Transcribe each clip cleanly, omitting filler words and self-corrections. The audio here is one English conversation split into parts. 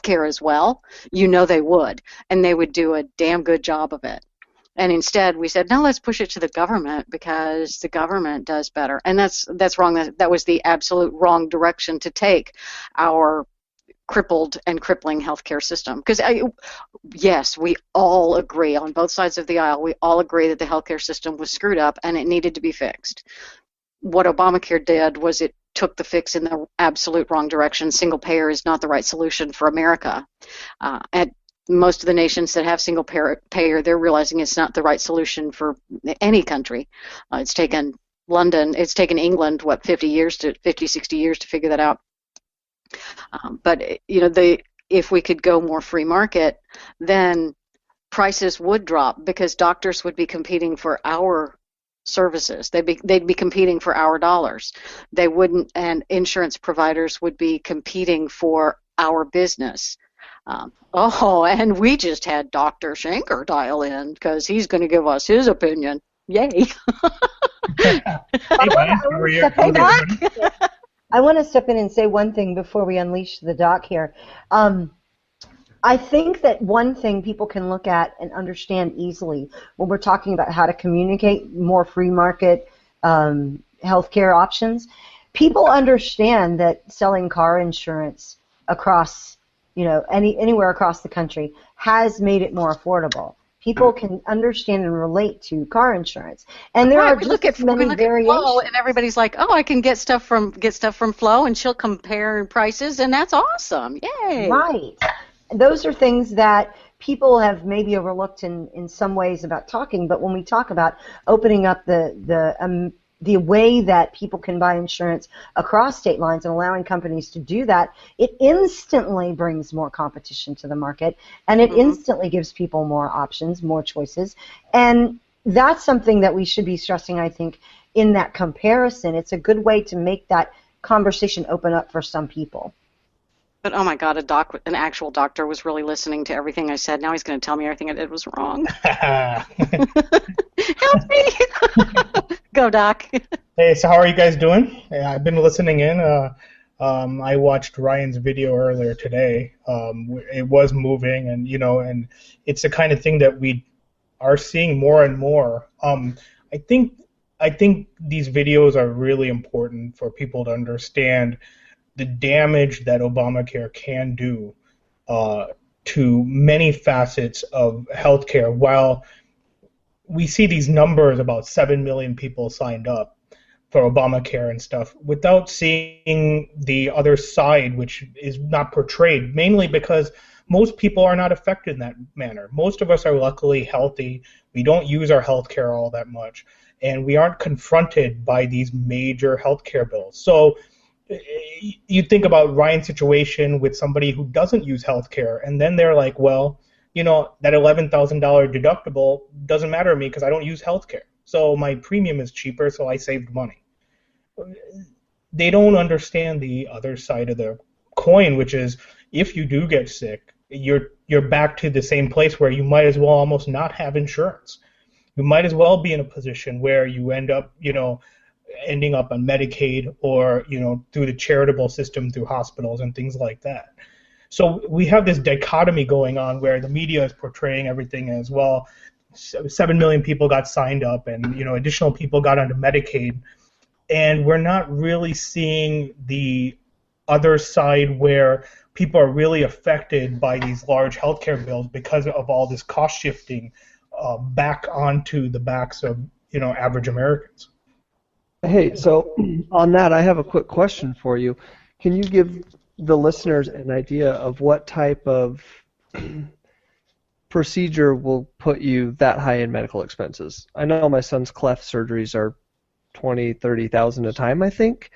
care as well, they would, and they would do a damn good job of it. And instead, we said, no, let's push it to the government because the government does better. And that's wrong. That was the absolute wrong direction to take our crippled and crippling healthcare system. Because, yes, we all agree on both sides of the aisle, we all agree that the healthcare system was screwed up and it needed to be fixed. What Obamacare did was it took the fix in the absolute wrong direction. Single payer is not the right solution for America. At most of the nations that have single payer, they're realizing it's not the right solution for any country. It's taken England, 50, 60 years to figure that out. But if we could go more free market, then prices would drop because doctors would be competing for our services. They'd be competing for our dollars. They wouldn't, and insurance providers would be competing for our business. And we just had Dr. Shanker dial in because he's going to give us his opinion. Yay! I want to step in and say one thing before we unleash the doc here. I think that one thing people can look at and understand easily when we're talking about how to communicate more free market healthcare options, people understand that selling car insurance across anywhere across the country has made it more affordable. People can understand and relate to car insurance, and there are just as many variations. Flo, and everybody's like, "Oh, I can get stuff from Flo, and she'll compare prices, and that's awesome! Yay!" Right. Those are things that people have maybe overlooked in some ways about talking. But when we talk about opening up the way that people can buy insurance across state lines and allowing companies to do that, it instantly brings more competition to the market, and it instantly gives people more options, more choices. And that's something that we should be stressing, I think, in that comparison. It's a good way to make that conversation open up for some people. But oh my God, an actual doctor was really listening to everything I said. Now he's going to tell me everything I did was wrong. Help me! Go, Doc. Hey, so how are you guys doing? I've been listening in. I watched Ryan's video earlier today. It was moving, and and it's the kind of thing that we are seeing more and more. I think these videos are really important for people to understand the damage that Obamacare can do to many facets of healthcare. While we see these numbers, about 7 million people signed up for Obamacare and stuff, without seeing the other side, which is not portrayed, mainly because most people are not affected in that manner. Most of us are luckily healthy. We don't use our healthcare all that much, and we aren't confronted by these major healthcare bills. So you think about Ryan's situation with somebody who doesn't use healthcare, and then they're like, well, that $11,000 deductible doesn't matter to me because I don't use healthcare. So my premium is cheaper, so I saved money. They don't understand the other side of the coin, which is if you do get sick, you're back to the same place where you might as well almost not have insurance. You might as well be in a position where you end up, ending up on Medicaid or, through the charitable system through hospitals and things like that. So we have this dichotomy going on where the media is portraying everything as, well, 7 million people got signed up and, additional people got onto Medicaid. And we're not really seeing the other side where people are really affected by these large healthcare bills because of all this cost shifting back onto the backs of, average Americans. Hey, so on that, I have a quick question for you. Can you give the listeners an idea of what type of procedure will put you that high in medical expenses? I know my son's cleft surgeries are $20,000, $30,000 a time, I think,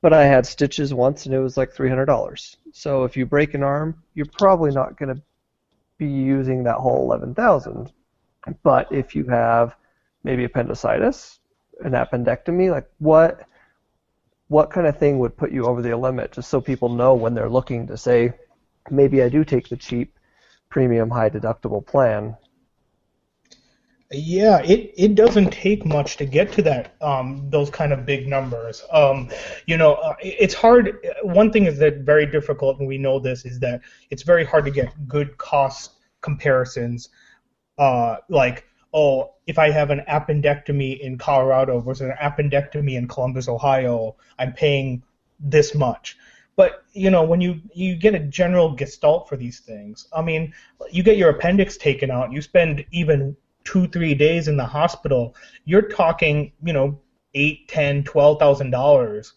but I had stitches once and it was like $300. So if you break an arm, you're probably not going to be using that whole $11,000. But if you have maybe appendicitis, an appendectomy, like what kind of thing would put you over the limit, just so people know when they're looking to say, maybe I do take the cheap premium high deductible plan? Yeah, it doesn't take much to get to that those kind of big numbers. It's hard. One thing is that very difficult, and we know this, is that it's very hard to get good cost comparisons. Like, oh, if I have an appendectomy in Colorado versus an appendectomy in Columbus, Ohio, I'm paying this much. But when you get a general gestalt for these things, I mean, you get your appendix taken out, you spend even 2 3 days in the hospital, you're talking, eight, 10, $12,000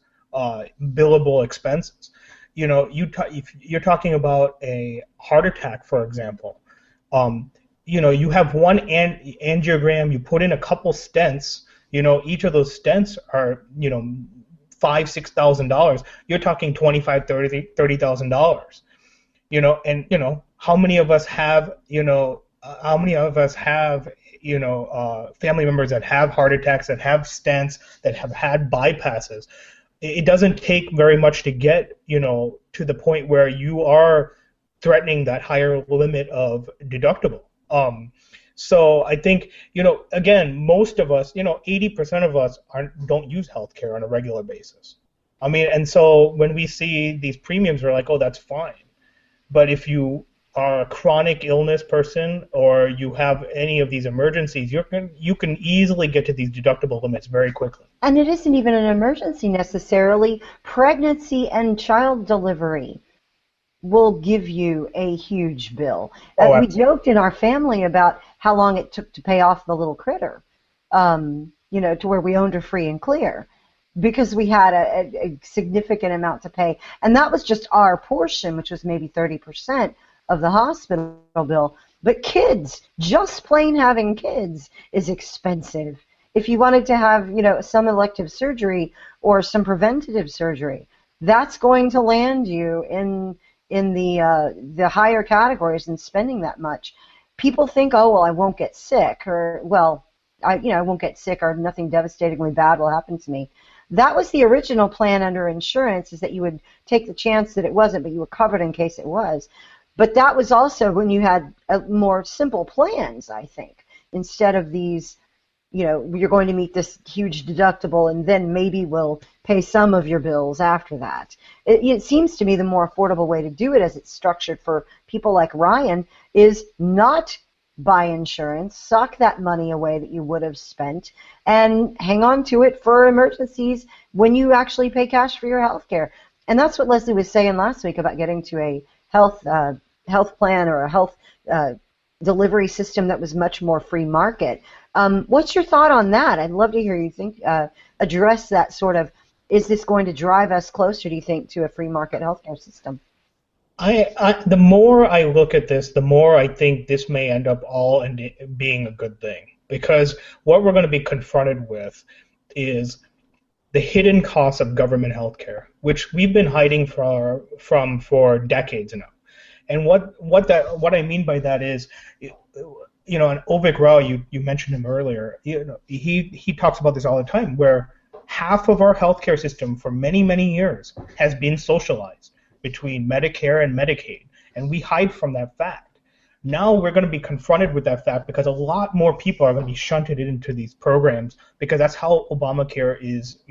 billable expenses. If you're talking about a heart attack, for example, you have one angiogram, you put in a couple stents, each of those stents are, $5,000 to $6,000. You're talking $25,000 to $30,000. And how many of us have family members that have heart attacks, that have stents, that have had bypasses? It doesn't take very much to get to the point where you are threatening that higher limit of deductible. So I think, again, most of us, 80% of us don't use healthcare on a regular basis. I mean, and so when we see these premiums, we're like, oh, that's fine. But if you are a chronic illness person or you have any of these emergencies, you can easily get to these deductible limits very quickly. And it isn't even an emergency necessarily. Pregnancy and child delivery will give you a huge bill. We joked in our family about how long it took to pay off the little critter, to where we owned her free and clear, because we had a significant amount to pay. And that was just our portion, which was maybe 30% of the hospital bill. But kids, just plain having kids is expensive. If you wanted to have, some elective surgery or some preventative surgery, that's going to land you in the higher categories and spending that much. People think, oh, well, I won't get sick, or, well, I won't get sick, or nothing devastatingly bad will happen to me. That was the original plan under insurance, is that you would take the chance that it wasn't, but you were covered in case it was. But that was also when you had more simple plans, I think, instead of these, you're going to meet this huge deductible and then maybe we'll pay some of your bills after that. It seems to me the more affordable way to do it, as it's structured for people like Ryan, is not buy insurance, sock that money away that you would have spent, and hang on to it for emergencies when you actually pay cash for your health care. And that's what Leslie was saying last week about getting to a health plan or a health delivery system that was much more free market. What's your thought on that? I'd love to hear you address that sort of, is this going to drive us closer, do you think, to a free market healthcare system? The more I look at this, the more I think this may end up all being a good thing. Because what we're going to be confronted with is the hidden costs of government healthcare, which we've been hiding for decades now. And what I mean by that is, and Ovik Rao, you mentioned him earlier. He talks about this all the time, where half of our healthcare system for many, many years has been socialized between Medicare and Medicaid, and we hide from that fact. Now we're going to be confronted with that fact because a lot more people are going to be shunted into these programs, because that's how Obamacare is,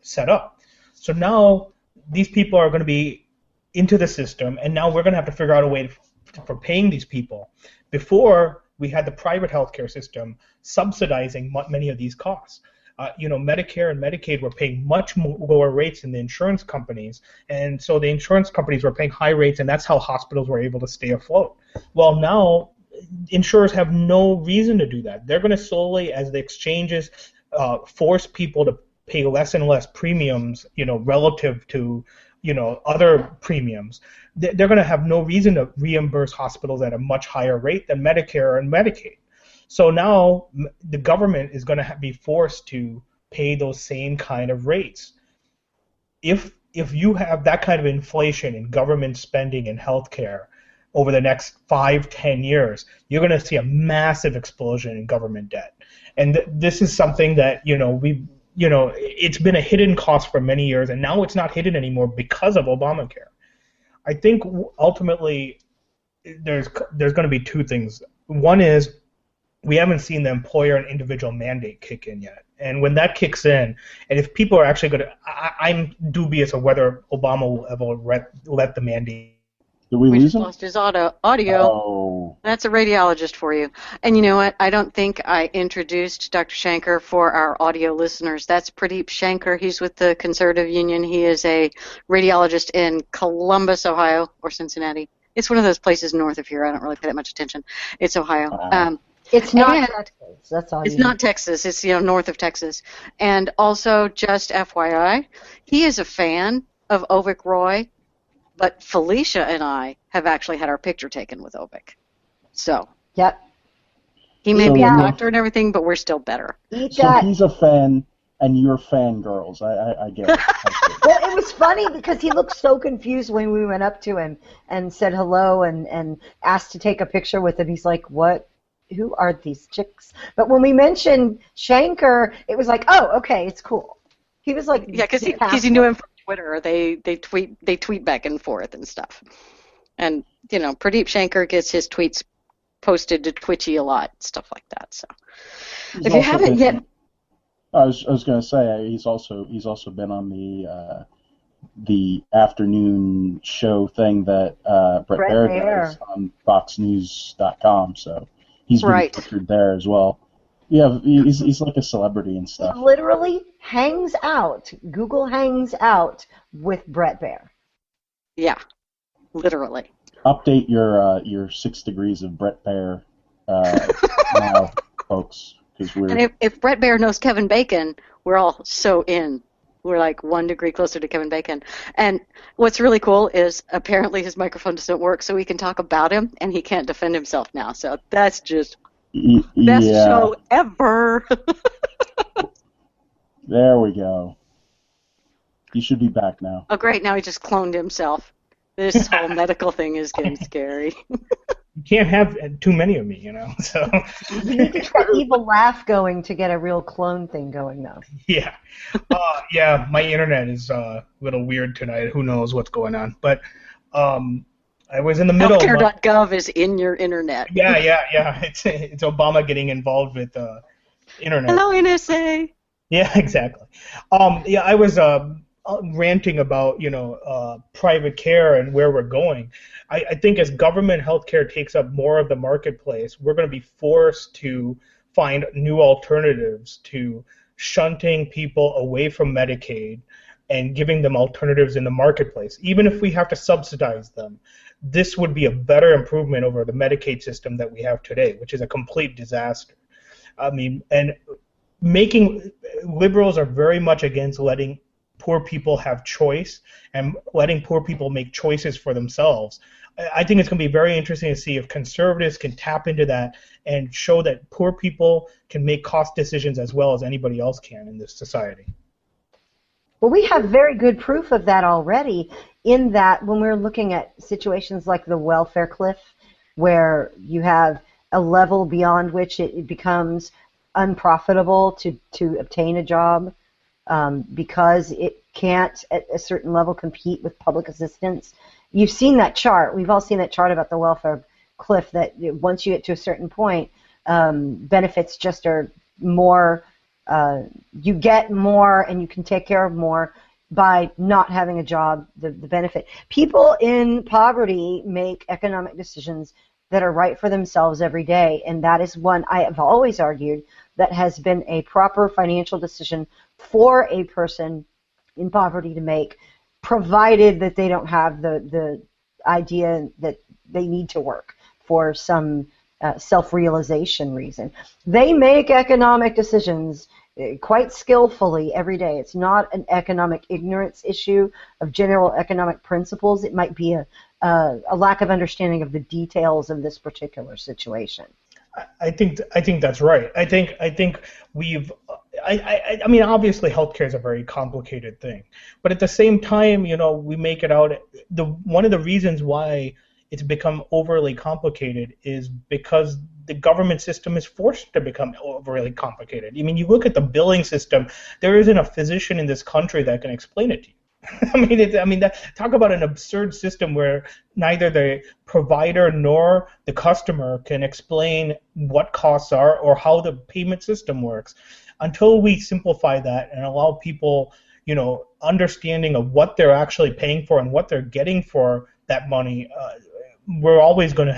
set up. So now these people are going to be into the system, and now we're going to have to figure out a way for paying these people. Before, we had the private healthcare system subsidizing many of these costs. Medicare and Medicaid were paying much lower rates than the insurance companies, and so the insurance companies were paying high rates, and that's how hospitals were able to stay afloat. Well, now insurers have no reason to do that. They're going to solely, as the exchanges force people to pay less and less premiums, relative to other premiums, they're going to have no reason to reimburse hospitals at a much higher rate than Medicare and Medicaid. So now the government is going to be forced to pay those same kind of rates. If you have that kind of inflation in government spending in healthcare over the next 5-10 years, you're going to see a massive explosion in government debt. And this is something that it's been a hidden cost for many years, and now it's not hidden anymore because of Obamacare. I think ultimately there's going to be two things. One is we haven't seen the employer and individual mandate kick in yet. And when that kicks in, and if people are actually going to, I'm dubious of whether Obama will ever let the mandate. Did we We lose just him? lost his audio. Oh. That's a radiologist for you. And you know what? I don't think I introduced Dr. Shanker for our audio listeners. That's Pradheep Shanker. He's with the Conservative Union. He is a radiologist in Columbus, Ohio, or Cincinnati. It's one of those places north of here. I don't really pay that much attention. It's Ohio. It's not And Texas. That's all. It's you not Texas. It's north of Texas. And also, just FYI, he is a fan of Ovik Roy, but Felicia and I have actually had our picture taken with Ovik. So Yep. he may So be a you're- doctor and everything, but we're still better. Eat So that. he's a fan, and you're fangirls. I get it. Well, it was funny because he looked so confused when we went up to him and said hello and asked to take a picture with him. He's like, "What? Who are these chicks?" But when we mentioned Shanker, it was like, "Oh, okay, it's cool." He was like, Yeah, because he knew him from Twitter. They tweet back and forth and stuff. And Pradheep Shanker gets his tweets posted to Twitchy a lot, stuff like that. So He's if you also haven't been- yet. I was going to say he's also been on the afternoon show thing that Brett Bret Baier does on FoxNews.com. So he's been Right. featured there as well. Yeah, he's like a celebrity and He stuff. literally hangs out. Google hangs out with Bret Baier. Yeah, literally. Update your 6 degrees of Brett Baier now, folks, because we're. And if Brett Baier knows Kevin Bacon, we're all so in. We're like 1 degree closer to Kevin Bacon. And what's really cool is apparently his microphone doesn't work, so we can talk about him, and he can't defend himself now. So that's just best yeah, show ever. there we go. He should be back now. Oh, great. Now he just cloned himself. This whole medical thing is getting scary. You can't have too many of me, So You need to get that evil laugh going to get a real clone thing going, though. yeah, my internet is a little weird tonight. Who knows what's going on? But I was in the middle. Healthcare.gov is in your internet. Yeah. It's Obama getting involved with internet. Hello, NSA. Yeah, exactly. I was ranting about private care and where we're going. I think as government healthcare takes up more of the marketplace, we're going to be forced to find new alternatives to shunting people away from Medicaid and giving them alternatives in the marketplace. Even if we have to subsidize them, this would be a better improvement over the Medicaid system that we have today, which is a complete disaster. I mean, and liberals are very much against letting poor people have choice and letting poor people make choices for themselves. I think it's going to be very interesting to see if conservatives can tap into that and show that poor people can make cost decisions as well as anybody else can in this society. Well, we have very good proof of that already in that when we're looking at situations like the welfare cliff, where you have a level beyond which it becomes unprofitable to obtain a job because it can't at a certain level compete with public assistance. You've seen that chart. We've all seen that chart about the welfare cliff that once you get to a certain point, benefits just are more, you get more and you can take care of more by not having a job, the benefit. People in poverty make economic decisions that are right for themselves every day, and that is one I have always argued that has been a proper financial decision for a person in poverty to make, provided that they don't have the idea that they need to work for some self-realization reason. They make economic decisions quite skillfully every day. It's not an economic ignorance issue of general economic principles. It might be a lack of understanding of the details of this particular situation. I think that's right. I think we've. I mean, obviously, healthcare is a very complicated thing, but at the same time, we make it out. One of the reasons why it's become overly complicated is because the government system is forced to become overly complicated. I mean, you look at the billing system. There isn't a physician in this country that can explain it to you. Talk about an absurd system where neither the provider nor the customer can explain what costs are or how the payment system works. Until we simplify that and allow people, understanding of what they're actually paying for and what they're getting for that money, we're always going to